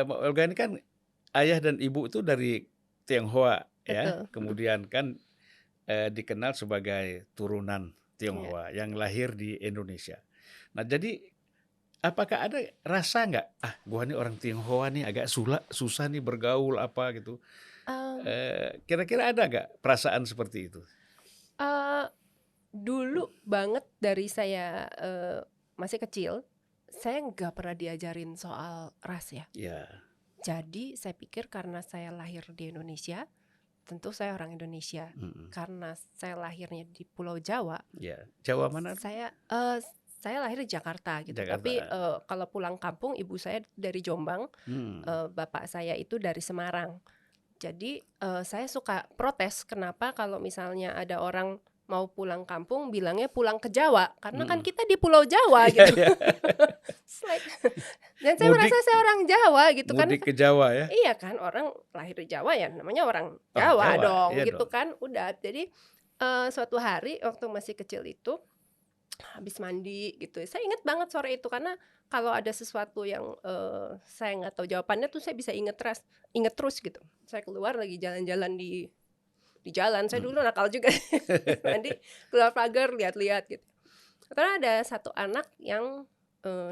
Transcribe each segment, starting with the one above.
Olga ini kan ayah dan ibu itu dari Tionghoa ya, Betul. kemudian kan dikenal sebagai turunan Iya. Tionghoa yang lahir di Indonesia. Nah, jadi apakah ada rasa nggak, ah gua nih orang Tionghoa nih agak susah nih bergaul apa gitu. Mmm, Kira-kira ada nggak perasaan seperti itu? eee, Dulu banget dari saya, masih kecil, saya nggak pernah diajarin soal ras ya. Ya, Jadi saya pikir karena saya lahir di Indonesia, tentu saya orang Indonesia. mhm, Karena saya lahirnya di Pulau Jawa, ya. Jawa mana? saya lahir di Jakarta gitu, tapi, Jakarta. kalau pulang kampung ibu saya dari Jombang, Hmm, bapak saya itu dari Semarang. Jadi, saya suka protes kenapa kalau misalnya ada orang mau pulang kampung bilangnya pulang ke Jawa, karena kan mhm. kita di Pulau Jawa Iya gitu. iya. It's like dan saya merasa Mudik saya orang Jawa gitu kan. mudik ke Jawa ya? Iya kan, orang lahir di Jawa ya namanya orang Orang Jawa Jawa, dong iya gitu dong. kan, udah. Jadi, suatu hari waktu masih kecil itu habis mandi gitu, saya inget banget sore itu karena kalau ada sesuatu yang, saya nggak tahu jawabannya tuh saya bisa inget terus gitu. Saya keluar lagi jalan-jalan di jalan, saya dulu Mhm. nakal juga mandi, keluar pagar lihat-lihat gitu. Karena ada satu anak yang,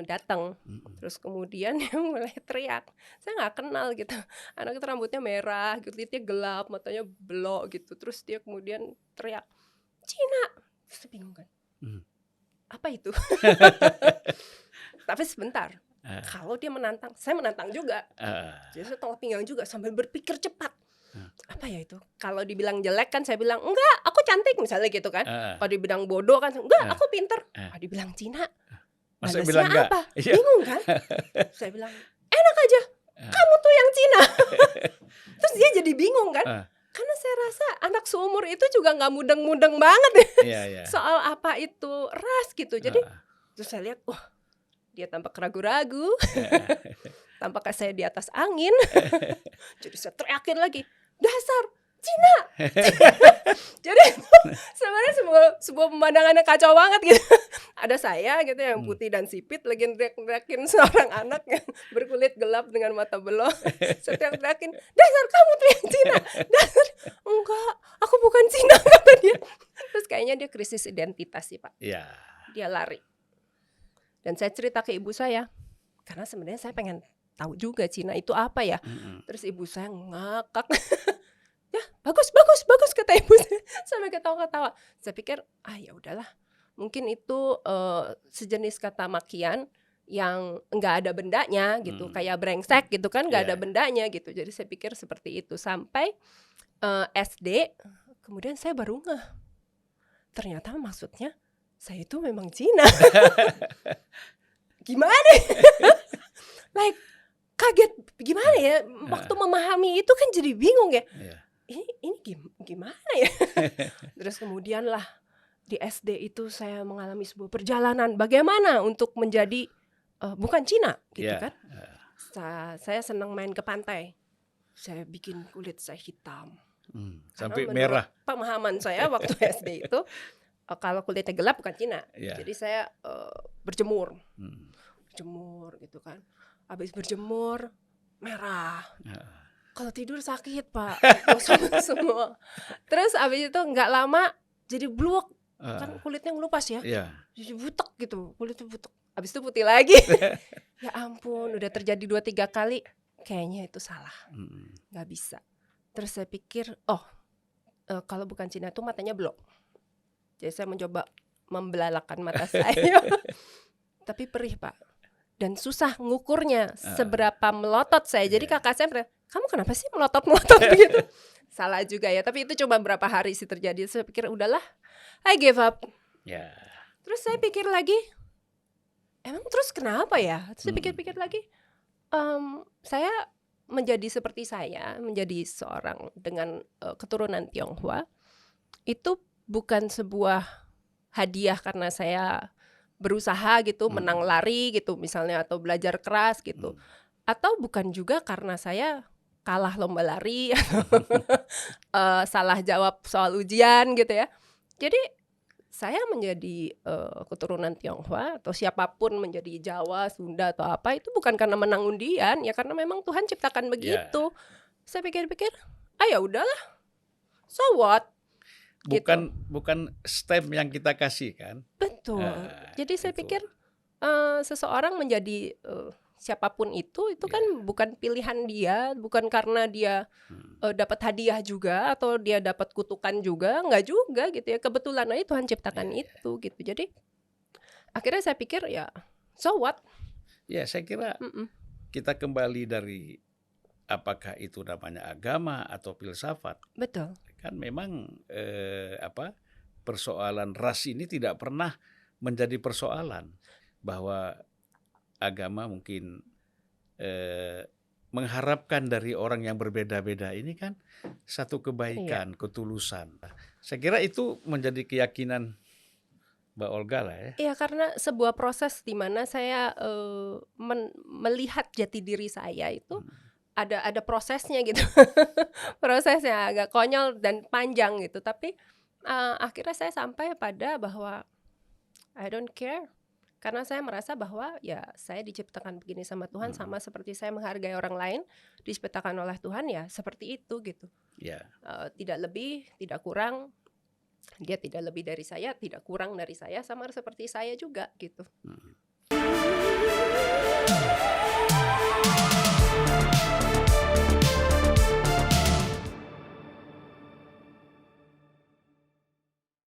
datang, Mhm. terus kemudian dia mulai teriak, saya nggak kenal gitu, anak itu rambutnya merah, kulitnya gelap, matanya belok gitu, terus dia kemudian teriak, "Cina!" Terus saya bingung kan, Mhm. apa itu? Tapi sebentar, Heeh, kalau dia menantang, saya menantang juga. heeh, Jadi saya tolak pinggang juga sambil berpikir cepat. heeh, Apa ya itu? Kalau dibilang jelek kan saya bilang, "Enggak, aku cantik," misalnya gitu kan. heeh, Kalau dibilang bodoh kan, "Enggak, heeh, aku pinter." heeh. Kalau dibilang Cina, Masa balesnya bilang enggak? apa? Iya. Bingung kan? Saya bilang, "Enak aja, Heeh, kamu tuh yang Cina." Terus dia jadi bingung kan? heeh, Karena saya rasa anak seumur itu juga nggak mudeng-mudeng banget ya iya iya, soal apa itu ras gitu. Jadi heeh, terus saya lihat, wah dia tampak ragu-ragu, heeh. tampaknya saya di atas angin. Jadi saya teriakin lagi, "Dasar Cina!" Jadi itu sebenarnya sebuah pemandangan yang kacau banget gitu. Ada saya gitu yang Mmm. putih dan sipit lagi teriak-teriakin seorang anak yang berkulit gelap dengan mata belok. Saya teriak-teriakin, "Dasar kamu tuh yang Cina! Dasar!" "Enggak, aku bukan Cina," kata dia. Terus kayaknya dia krisis identitas sih, Pak. Iya, Dia lari. Dan saya cerita ke ibu saya, karena sebenarnya saya pengen tahu juga Cina itu apa ya. mhm, Terus ibu saya ngakak. "Ya, bagus bagus bagus," kata ibu saya, sampai ketawa-ketawa. Saya pikir, ah ya udahlah, mungkin itu, sejenis kata makian yang enggak ada bendanya gitu, mhm, kayak brengsek gitu kan, nggak iya, ada bendanya gitu. Jadi saya pikir seperti itu, sampai, SD, kemudian saya baru ngeh, ternyata maksudnya saya itu memang Cina. Gimana ya? Like, kaget, gimana ya, waktu heeh, memahami itu kan jadi bingung ya, iya. ini gimana ya? Terus kemudian lah di SD itu saya mengalami sebuah perjalanan bagaimana untuk menjadi, bukan Cina gitu Iya, kan. Saya senang main ke pantai, saya bikin kulit saya hitam. Karena sampai menurut merah. pemahaman saya waktu SD itu, kalau kulitnya gelap bukan Cina. Iya, Jadi saya, berjemur mhm, berjemur gitu kan. Habis berjemur, merah. heeh, Kalau tidur sakit, Pak, gosong semua. Terus abis itu nggak lama jadi bluek, kan heeh, kulitnya ngelupas ya, iya. jadi butek gitu, kulitnya butek. Abis itu putih lagi. Ya ampun, udah terjadi 2 3 kali, kayaknya itu salah, Mhm, nggak bisa. Terus saya pikir, oh, kalau bukan Cina tuh matanya blok. Jadi saya mencoba membelalakan mata saya, tapi perih, Pak. Dan susah ngukurnya heeh, seberapa melotot saya. Jadi iya. kakak saya bilang, "Kamu kenapa sih melotot-melotot begitu?" Salah juga ya, tapi itu cuma berapa hari sih terjadi. Saya pikir udahlah, I give up. Ya, Terus saya pikir lagi, emang terus kenapa ya? Terus saya mhm, pikir-pikir lagi, saya menjadi seperti saya, menjadi seorang dengan, keturunan Tionghoa, itu bukan sebuah hadiah karena saya berusaha gitu, menang mhm, lari gitu misalnya atau belajar keras gitu. mhm. Atau bukan juga karena saya kalah lomba lari atau, salah jawab soal ujian gitu ya. Jadi saya menjadi, keturunan Tionghoa atau siapapun menjadi Jawa, Sunda, atau apa, itu bukan karena menang undian, ya karena memang Tuhan ciptakan Ya, begitu. Saya pikir-pikir, ya udahlah, so what, gitu. bukan stem yang kita kasih kan? Betul. Nah, Jadi saya itu. pikir, seseorang menjadi, siapapun itu Ya. kan bukan pilihan dia, bukan karena dia, dapat hadiah juga atau dia dapat kutukan juga, enggak juga gitu ya, kebetulan aja Tuhan ciptakan Ya, ya. itu gitu. Jadi akhirnya saya pikir ya so what. Ya, saya kira Mhm. kita kembali dari apakah itu namanya agama atau filsafat. Betul. Kan memang persoalan ras ini tidak pernah menjadi persoalan, bahwa agama mungkin mengharapkan dari orang yang berbeda-beda ini kan satu Iya. kebaikan, ketulusan. Saya kira itu menjadi keyakinan Mbak Olga lah ya. Iya, karena sebuah proses di mana saya, melihat jati diri saya itu ada prosesnya gitu. Prosesnya agak konyol dan panjang gitu, tapi, akhirnya saya sampai pada bahwa I don't care, karena saya merasa bahwa ya saya diciptakan begini sama Tuhan, sama seperti saya menghargai orang lain, diciptakan oleh Tuhan ya seperti itu gitu. Ya. Tidak lebih, tidak kurang. Dia tidak lebih dari saya, tidak kurang dari saya, sama seperti saya juga gitu.